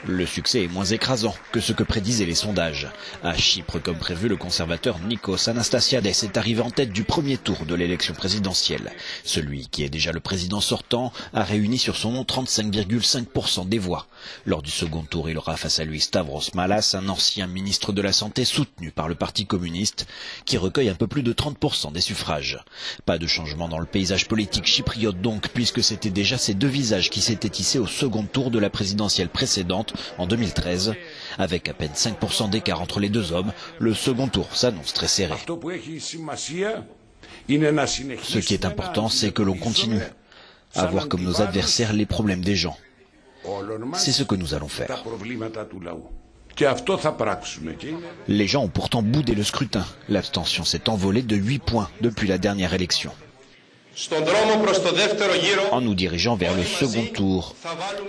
Le succès est moins écrasant que ce que prédisaient les sondages. À Chypre, comme prévu, le conservateur Nikos Anastasiades est arrivé en tête du premier tour de l'élection présidentielle. Celui qui est déjà le président sortant a réuni sur son nom 35,5% des voix. Lors du second tour, il aura face à lui Stavros Malas, un ancien ministre de la Santé soutenu par le Parti communiste, qui recueille un peu plus de 30% des suffrages. Pas de changement dans le paysage politique chypriote donc, puisque c'était déjà ces deux visages qui s'étaient tissés au second tour de la présidentielle précédente, en 2013. Avec à peine 5% d'écart entre les deux hommes, le second tour s'annonce très serré. Ce qui est important, c'est que l'on continue à voir comme nos adversaires les problèmes des gens. C'est ce que nous allons faire. Les gens ont pourtant boudé le scrutin. L'abstention s'est envolée de 8 points depuis la dernière élection. En nous dirigeant vers le second tour,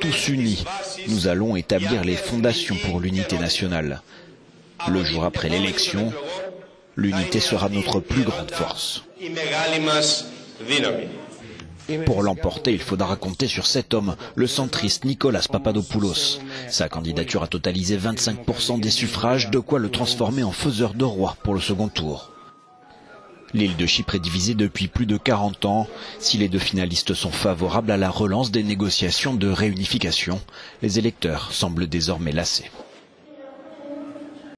tous unis, nous allons établir les fondations pour l'unité nationale. Le jour après l'élection, l'unité sera notre plus grande force. Pour l'emporter, il faudra compter sur cet homme, le centriste Nicolas Papadopoulos. Sa candidature a totalisé 25% des suffrages, de quoi le transformer en faiseur de roi pour le second tour. L'île de Chypre est divisée depuis plus de 40 ans. Si les deux finalistes sont favorables à la relance des négociations de réunification, les électeurs semblent désormais lassés.